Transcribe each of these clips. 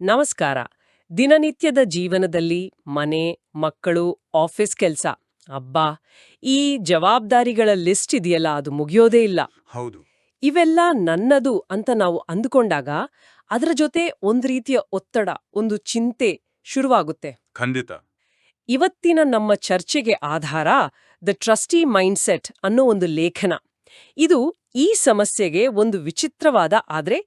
ನಮಸ್ಕಾರ. ದಿನನಿತ್ಯದ ಜೀವನದಲ್ಲಿ ಮನೆ, ಮಕ್ಕಳು, ಆಫೀಸ್ ಕೆಲ್ಸ, ಅಬ್ಬಾ, ಈ ಜವಾಬ್ದಾರಿಗಳ ಲಿಸ್ಟ್ ಇದೆಯಲ್ಲ, ಅದು ಮುಗಿಯೋದೇ ಇಲ್ಲ. ಹೌದು. ಇವೆಲ್ಲ ನನ್ನದು ಅಂತ ನಾವು ಅಂದುಕೊಂಡಾಗ ಅದರ ಜೊತೆ ಒಂದ್ ರೀತಿಯ ಒತ್ತಡ, ಒಂದು ಚಿಂತೆ ಶುರುವಾಗುತ್ತೆ. ಖಂಡಿತ. ಇವತ್ತಿನ ನಮ್ಮ ಚರ್ಚೆಗೆ ಆಧಾರ ದ ಟ್ರಸ್ಟಿ ಮೈಂಡ್ಸೆಟ್ ಅನ್ನೋ ಒಂದು ಲೇಖನ. ಇದು ಈ ಸಮಸ್ಯೆಗೆ ಒಂದು ವಿಚಿತ್ರವಾದ ಆದ್ರೆ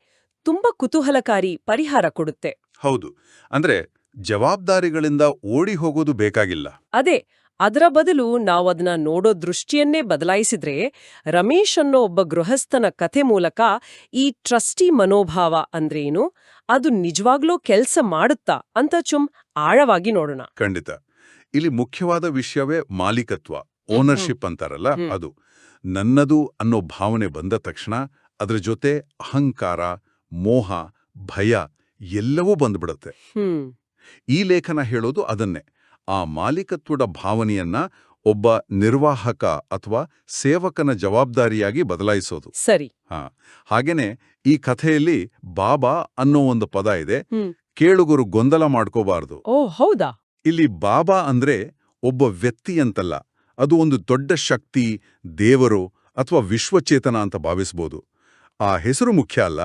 ತುಂಬಾ ಕುತೂಹಲಕಾರಿ ಪರಿಹಾರ ಕೊಡುತ್ತೆ. ಹೌದು. ಅಂದ್ರೆ ಜವಾಬ್ದಾರಿಗಳಿಂದ ಓಡಿ ಹೋಗೋದು ಬೇಕಾಗಿಲ್ಲ. ಅದೇ, ಅದರ ಬದಲು ನಾವದನ್ನ ನೋಡೋ ದೃಷ್ಟಿಯನ್ನೇ ಬದಲಾಯಿಸಿದ್ರೆ, ರಮೇಶ್ ಅನ್ನೋ ಒಬ್ಬ ಗೃಹಸ್ಥನ ಕಥೆ ಮೂಲಕ ಈ ಟ್ರಸ್ಟಿ ಮನೋಭಾವ ಅಂದ್ರೇನು, ಅದು ನಿಜವಾಗ್ಲೂ ಕೆಲ್ಸ ಮಾಡುತ್ತಾ ಅಂತ ಆಳವಾಗಿ ನೋಡೋಣ. ಖಂಡಿತ. ಇಲ್ಲಿ ಮುಖ್ಯವಾದ ವಿಷಯವೇ ಮಾಲೀಕತ್ವ, ಓನರ್ಶಿಪ್ ಅಂತಾರಲ್ಲ ಅದು. ನನ್ನದು ಅನ್ನೋ ಭಾವನೆ ಬಂದ ತಕ್ಷಣ ಅದ್ರ ಜೊತೆ ಅಹಂಕಾರ, ಮೋಹ, ಭಯ ಎಲ್ಲವೂ ಬಂದ್ಬಿಡುತ್ತೆ. ಈ ಲೇಖನ ಹೇಳೋದು ಅದನ್ನೇ. ಆ ಮಾಲೀಕತ್ವದ ಭಾವನೆಯನ್ನ ಒಬ್ಬ ನಿರ್ವಾಹಕ ಅಥವಾ ಸೇವಕನ ಜವಾಬ್ದಾರಿಯಾಗಿ ಬದಲಾಯಿಸೋದು. ಸರಿ. ಹಾಗೇನೆ ಈ ಕಥೆಯಲ್ಲಿ ಬಾಬಾ ಅನ್ನೋ ಒಂದು ಪದ ಇದೆ. ಕೇಳುಗರು ಗೊಂದಲ ಮಾಡ್ಕೋಬಾರ್ದು. ಓ ಹೌದಾ? ಇಲ್ಲಿ ಬಾಬಾ ಅಂದ್ರೆ ಒಬ್ಬ ವ್ಯಕ್ತಿ ಅಂತಲ್ಲ, ಅದು ಒಂದು ದೊಡ್ಡ ಶಕ್ತಿ, ದೇವರು ಅಥವಾ ವಿಶ್ವಚೇತನ ಅಂತ ಭಾವಿಸ್ಬೋದು. ಆ ಹೆಸರು ಮುಖ್ಯ ಅಲ್ಲ.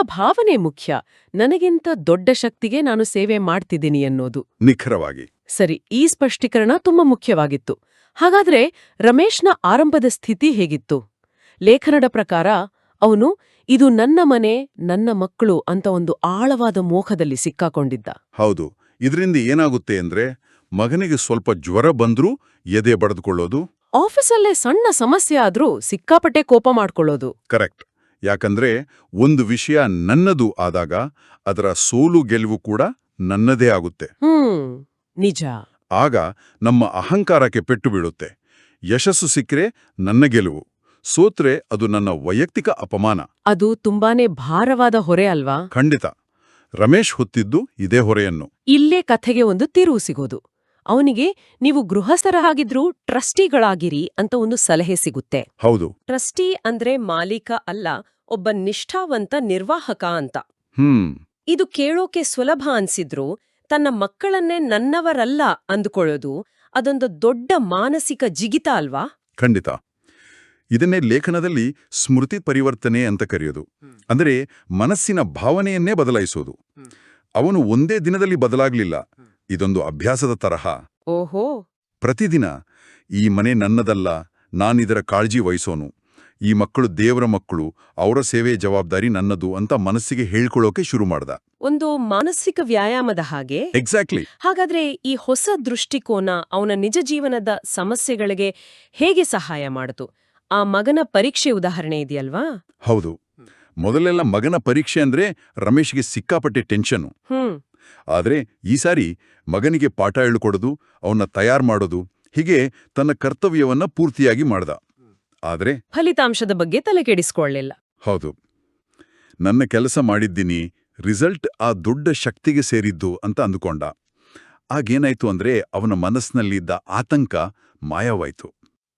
ಭಾವನೆ ಮುಖ್ಯ. ನನಗಿಂತ ದೊಡ್ಡ ಶಕ್ತಿಗೆ ನಾನು ಸೇವೆ ಮಾಡ್ತಿದ್ದೀನಿ ಅನ್ನೋದು ನಿಖರವಾಗಿ. ಸರಿ, ಈ ಸ್ಪಷ್ಟೀಕರಣ ತುಂಬಾ ಮುಖ್ಯವಾಗಿತ್ತು. ಹಾಗಾದ್ರೆ ರಮೇಶ್ನ ಆರಂಭದ ಸ್ಥಿತಿ ಹೇಗಿತ್ತು? ಲೇಖನದ ಪ್ರಕಾರ ಅವನು ಇದು ನನ್ನ ಮನೆ, ನನ್ನ ಮಕ್ಕಳು ಅಂತ ಒಂದು ಆಳವಾದ ಮೋಹದಲ್ಲಿ ಸಿಕ್ಕಾಕೊಂಡಿದ್ದ. ಹೌದು. ಇದರಿಂದ ಏನಾಗುತ್ತೆ ಅಂದ್ರೆ, ಮಗನಿಗೆ ಸ್ವಲ್ಪ ಜ್ವರ ಬಂದ್ರೂ ಎದೆ ಬಡಿದುಕೊಳ್ಳೋದು, ಆಫೀಸಲ್ಲೇ ಸಣ್ಣ ಸಮಸ್ಯೆ ಆದ್ರೂ ಸಿಕ್ಕಾಪಟ್ಟೆ ಕೋಪ ಮಾಡ್ಕೊಳ್ಳೋದು. ಕರೆಕ್ಟ್. ಯಾಕಂದ್ರೆ ಒಂದು ವಿಷಯ ನನ್ನದು ಆದಾಗ ಅದರ ಸೋಲು ಗೆಲುವು ಕೂಡ ನನ್ನದೇ ಆಗುತ್ತೆ. ನಿಜ. ಆಗ ನಮ್ಮ ಅಹಂಕಾರಕ್ಕೆ ಪೆಟ್ಟು ಬೀಳುತ್ತೆ. ಯಶಸ್ಸು ಸಿಕ್ಕರೆ ನನ್ನ ಗೆಲುವು, ಸೋತ್ರೆ ಅದು ನನ್ನ ವೈಯಕ್ತಿಕ ಅಪಮಾನ. ಅದು ತುಂಬಾನೇ ಭಾರವಾದ ಹೊರೆ ಅಲ್ವಾ? ಖಂಡಿತ. ರಮೇಶ್ ಹೊತ್ತಿದ್ದು ಇದೇ ಹೊರೆಯನ್ನು. ಇಲ್ಲೇ ಕಥೆಗೆ ಒಂದು ತಿರುವು ಸಿಗೋದು. ಅವನಿಗೆ ನೀವು ಗೃಹಸ್ಥರ ಹಾಗಿದ್ರೂ ಟ್ರಸ್ಟಿಗಳಾಗಿರಿ ಅಂತ ಒಂದು ಸಲಹೆ ಸಿಗುತ್ತೆ. ಹೌದು. ಟ್ರಸ್ಟಿ ಅಂದ್ರೆ ಮಾಲೀಕ ಅಲ್ಲ, ಒಬ್ಬ ನಿಷ್ಠಾವಂತ ನಿರ್ವಾಹಕ ಅಂತ. ಇದು ಕೇಳೋಕೆ ಸುಲಭ ಅನ್ಸಿದ್ರು ತನ್ನ ಮಕ್ಕಳನ್ನೇ ನನ್ನವರಲ್ಲ ಅಂದುಕೊಳ್ಳೋದು ಅದೊಂದು ದೊಡ್ಡ ಮಾನಸಿಕ ಜಿಗಿತ ಅಲ್ವಾ? ಖಂಡಿತ. ಇದನ್ನೇ ಲೇಖನದಲ್ಲಿ ಸ್ಮೃತಿ ಪರಿವರ್ತನೆ ಅಂತ ಕರೆಯೋದು. ಅಂದರೆ ಮನಸ್ಸಿನ ಭಾವನೆಯನ್ನೇ ಬದಲಾಯಿಸೋದು. ಅವನು ಒಂದೇ ದಿನದಲ್ಲಿ ಬದಲಾಗ್ಲಿಲ್ಲ. ಇದೊಂದು ಅಭ್ಯಾಸದ ತರಹ. ಓಹೋ. ಪ್ರತಿದಿನ ಈ ಮನೆ ನನ್ನದಲ್ಲ, ನಾನಿದರ ಕಾಳಜಿ ವಹಿಸೋನು, ಈ ಮಕ್ಕಳು ದೇವರ ಮಕ್ಕಳು, ಅವರ ಸೇವೆ ಜವಾಬ್ದಾರಿ ನನ್ನದು ಅಂತ ಮನಸ್ಸಿಗೆ ಹೇಳ್ಕೊಳ್ಳೋಕೆ ಶುರು ಮಾಡ್ದ. ಒಂದು ಮಾನಸಿಕ ವ್ಯಾಯಾಮದ ಹಾಗೆ. ಎಕ್ಸಾಕ್ಟ್ಲಿ. ಹಾಗಾದ್ರೆ ಈ ಹೊಸ ದೃಷ್ಟಿಕೋನ ಅವನ ನಿಜ ಜೀವನದ ಸಮಸ್ಯೆಗಳಿಗೆ ಹೇಗೆ ಸಹಾಯ ಮಾಡಿತು? ಆ ಮಗನ ಪರೀಕ್ಷೆ ಉದಾಹರಣೆ ಇದೆಯಲ್ವಾ? ಹೌದು. ಮೊದಲೆಲ್ಲ ಮಗನ ಪರೀಕ್ಷೆ ಅಂದ್ರೆ ರಮೇಶ್ಗೆ ಸಿಕ್ಕಾಪಟ್ಟೆ ಟೆನ್ಷನ್ನು. ಆದ್ರೆ ಈ ಸಾರಿ ಮಗನಿಗೆ ಪಾಠ ಹೇಳಿಕೊಡೋದು, ಅವನ್ನ ತಯಾರು ಮಾಡೋದು, ಹೀಗೆ ತನ್ನ ಕರ್ತವ್ಯವನ್ನ ಪೂರ್ತಿಯಾಗಿ ಮಾಡ್ದ. ಆದ್ರೆ ಫಲಿತಾಂಶದ ಬಗ್ಗೆ ತಲೆ ಕೆಡಿಸ್ಕೊಳ್ಳಿಲ್ಲ. ಹೌದು. ನನ್ನ ಕೆಲಸ ಮಾಡಿದ್ದೀನಿ, ರಿಸಲ್ಟ್ ಆ ದೊಡ್ಡ ಶಕ್ತಿಗೆ ಸೇರಿದ್ದು ಅಂತ ಅಂದುಕೊಂಡ. ಆಗೇನಾಯ್ತು ಅಂದ್ರೆ ಅವನ ಮನಸ್ಸಿನಲ್ಲಿದ್ದ ಆತಂಕ ಮಾಯವಾಯ್ತು.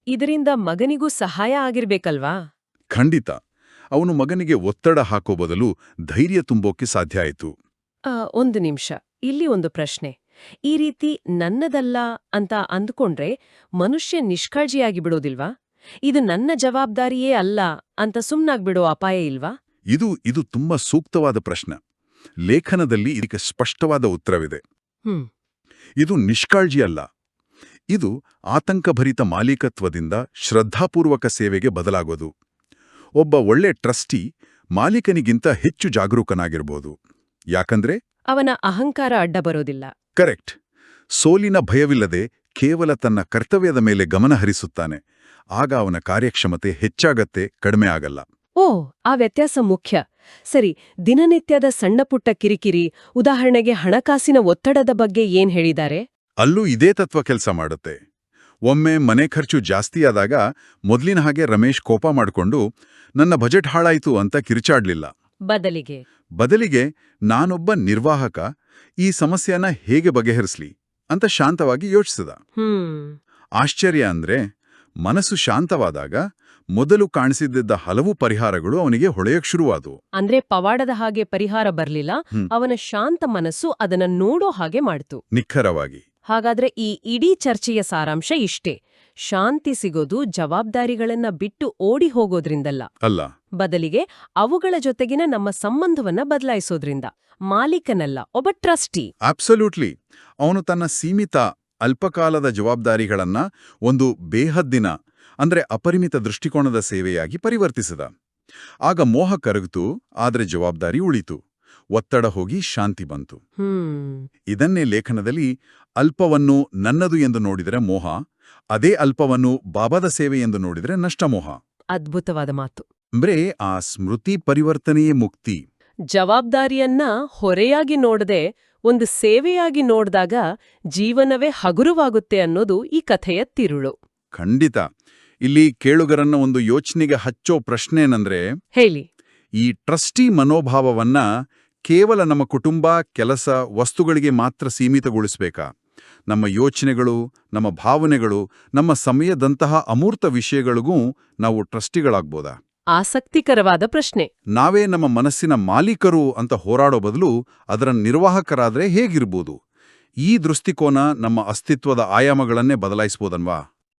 ಇದರಿಂದ ಮಗನಿಗೂ ಸಹಾಯ ಆಗಿರ್ಬೇಕಲ್ವಾ? ಖಂಡಿತ. ಅವನು ಮಗನಿಗೆ ಒತ್ತಡ ಹಾಕೋ ಬದಲು ಧೈರ್ಯ ತುಂಬೋಕೆ ಸಾಧ್ಯ ಆಯ್ತು. ಒಂದು ನಿಮಿಷ, ಇಲ್ಲಿ ಒಂದು ಪ್ರಶ್ನೆ. ಈ ರೀತಿ ನನ್ನದಲ್ಲ ಅಂತ ಅಂದುಕೊಂಡ್ರೆ ಮನುಷ್ಯ ನಿಷ್ಕಾಳಜಿಯಾಗಿ ಬಿಡೋದಿಲ್ವಾ? ಇದು ನನ್ನ ಜವಾಬ್ದಾರಿಯೇ ಅಲ್ಲ ಅಂತ ಸುಮ್ನಾಗ್ಬಿಡೋ ಅಪಾಯ ಇಲ್ವಾ? ಇದು ತುಂಬಾ ಸೂಕ್ತವಾದ ಪ್ರಶ್ನೆ. ಲೇಖನದಲ್ಲಿ ಇದಕ್ಕೆ ಸ್ಪಷ್ಟವಾದ ಉತ್ತರವಿದೆ. ಇದು ನಿಷ್ಕಾಳಜಿ ಅಲ್ಲ. ಇದು ಆತಂಕಭರಿತ ಮಾಲೀಕತ್ವದಿಂದ ಶ್ರದ್ಧಾಪೂರ್ವಕ ಸೇವೆಗೆ ಬದಲಾಗೋದು. ಒಬ್ಬ ಒಳ್ಳೆ ಟ್ರಸ್ಟಿ ಮಾಲೀಕನಿಗಿಂತ ಹೆಚ್ಚು ಜಾಗರೂಕನಾಗಿರ್ಬೋದು. ಯಾಕಂದ್ರೆ ಅವನ ಅಹಂಕಾರ ಅಡ್ಡ ಬರೋದಿಲ್ಲ. ಕರೆಕ್ಟ್. ಸೋಲಿನ ಭಯವಿಲ್ಲದೆ ಕೇವಲ ತನ್ನ ಕರ್ತವ್ಯದ ಮೇಲೆ ಗಮನ ಹರಿಸುತ್ತಾನೆ. ಆಗ ಅವನ ಕಾರ್ಯಕ್ಷಮತೆ ಹೆಚ್ಚಾಗತ್ತೆ, ಕಡಿಮೆ ಆಗಲ್ಲ. ಆ ವ್ಯತ್ಯಾಸ ಮುಖ್ಯ. ಸರಿ, ದಿನನಿತ್ಯದ ಸಣ್ಣಪುಟ್ಟ ಕಿರಿಕಿರಿ, ಉದಾಹರಣೆಗೆ ಹಣಕಾಸಿನ ಒತ್ತಡದ ಬಗ್ಗೆ ಏನ್ ಹೇಳಿದ್ದಾರೆ? ಅಲ್ಲೂ ಇದೇ ತತ್ವ ಕೆಲಸ ಮಾಡುತ್ತೆ. ಒಮ್ಮೆ ಮನೆ ಖರ್ಚು ಜಾಸ್ತಿಯಾದಾಗ ಮೊದ್ಲಿನ ಹಾಗೆ ರಮೇಶ್ ಕೋಪ ಮಾಡಿಕೊಂಡು ನನ್ನ ಬಜೆಟ್ ಹಾಳಾಯ್ತು ಅಂತ ಕಿರಿಚಾಡ್ಲಿಲ್ಲ. ಬದಲಿಗೆ ನಾನೊಬ್ಬ ನಿರ್ವಾಹಕ, ಈ ಸಮಸ್ಯೆನ ಹೇಗೆ ಬಗೆಹರಿಸ್ಲಿ ಅಂತ ಶಾಂತವಾಗಿ ಯೋಚಿಸಿದ. ಆಶ್ಚರ್ಯ ಅಂದ್ರೆ ಮನಸ್ಸು ಶಾಂತವಾದಾಗ ಮೊದಲು ಕಾಣಿಸಿದ್ದ ಹಲವು ಪರಿಹಾರಗಳು ಅವನಿಗೆ ಹೊಳೆಯಕ್ ಶುರುವಾದವು. ಅಂದ್ರೆ ಪವಾಡದ ಹಾಗೆ ಪರಿಹಾರ ಬರ್ಲಿಲ್ಲ, ಅವನ ಶಾಂತ ಮನಸ್ಸು ಅದನ್ನ ನೋಡೋ ಹಾಗೆ ಮಾಡ್ತು. ನಿಖರವಾಗಿ. ಹಾಗಾದ್ರೆ ಈ ಇಡೀ ಚರ್ಚೆಯ ಸಾರಾಂಶ ಇಷ್ಟೇ: ಶಾಂತಿ ಸಿಗೋದು ಜವಾಬ್ದಾರಿಗಳನ್ನ ಬಿಟ್ಟು ಓಡಿ ಹೋಗೋದ್ರಿಂದಲ್ಲ, ಅಲ್ಲ, ಬದಲಿಗೆ ಅವುಗಳ ಜೊತೆಗಿನ ನಮ್ಮ ಸಂಬಂಧವನ್ನ ಬದಲಾಯಿಸೋದ್ರಿಂದ. ಮಾಲೀಕನಲ್ಲ, ಒಬ್ಬ ಟ್ರಸ್ಟಿ. ಅಬ್ಸಲ್ಯೂಟ್ಲಿ. ಅವನು ತನ್ನ ಸೀಮಿತ ಅಲ್ಪಕಾಲದ ಜವಾಬ್ದಾರಿಗಳನ್ನ ಒಂದು ಬೇಹದ್ದಿನ ಅಂದ್ರೆ ಅಪರಿಮಿತ ದೃಷ್ಟಿಕೋನದ ಸೇವೆಯಾಗಿ ಪರಿವರ್ತಿಸಿದ. ಆಗ ಮೋಹ ಕರಗಿತು, ಆದ್ರೆ ಜವಾಬ್ದಾರಿ ಉಳಿತು. ಒತ್ತಡ ಹೋಗಿ ಶಾಂತಿ ಬಂತು. ಇದನ್ನೇ ಲೇಖನದಲ್ಲಿ ಅಲ್ಪವನ್ನು ನನ್ನದು ಎಂದು ನೋಡಿದರೆ ಮೋಹ, ಅದೇ ಅಲ್ಪವನ್ನು ಬಾಬಾದ ಸೇವೆ ಎಂದು ನೋಡಿದರೆ ನಷ್ಟಮೋಹ. ಅದ್ಭುತವಾದ ಮಾತು. ಅಂದ್ರೆ ಆ ಸ್ಮೃತಿ ಪರಿವರ್ತನೆಯೇ ಮುಕ್ತಿ. ಜವಾಬ್ದಾರಿಯನ್ನ ಹೊರೆಯಾಗಿ ನೋಡದೆ ಒಂದು ಸೇವೆಯಾಗಿ ನೋಡಿದಾಗ ಜೀವನವೇ ಹಗುರವಾಗುತ್ತೆ ಅನ್ನೋದು ಈ ಕಥೆಯ ತಿರುಳು. ಖಂಡಿತ. ಇಲ್ಲಿ ಕೇಳುಗರನ್ನ ಒಂದು ಯೋಚನೆಗೆ ಹಚ್ಚೋ ಪ್ರಶ್ನೆನಂದ್ರೆ, ಹೇಳಿ, ಈ ಟ್ರಸ್ಟಿ ಮನೋಭಾವವನ್ನ ಕೇವಲ ನಮ್ಮ ಕುಟುಂಬ, ಕೆಲಸ, ವಸ್ತುಗಳಿಗೆ ಮಾತ್ರ ಸೀಮಿತಗೊಳಿಸ್ಬೇಕಾ? ನಮ್ಮ ಯೋಚನೆಗಳು, ನಮ್ಮ ಭಾವನೆಗಳು, ನಮ್ಮ ಸಮಯದಂತಹ ಅಮೂರ್ತ ವಿಷಯಗಳಿಗೂ ನಾವು ಟ್ರಸ್ಟಿಗಳಾಗ್ಬೋದಾ? ಆಸಕ್ತಿಕರವಾದ ಪ್ರಶ್ನೆ. ನಾವೇ ನಮ್ಮ ಮನಸ್ಸಿನ ಮಾಲೀಕರು ಅಂತ ಹೋರಾಡೋ ಬದಲು ಅದರ ನಿರ್ವಾಹಕರಾದ್ರೆ ಹೇಗಿರ್ಬೋದು? ಈ ದೃಷ್ಟಿಕೋನ ನಮ್ಮ ಅಸ್ತಿತ್ವದ ಆಯಾಮಗಳನ್ನೇ ಬದಲಾಯಿಸ್ಬೋದನ್ವಾ?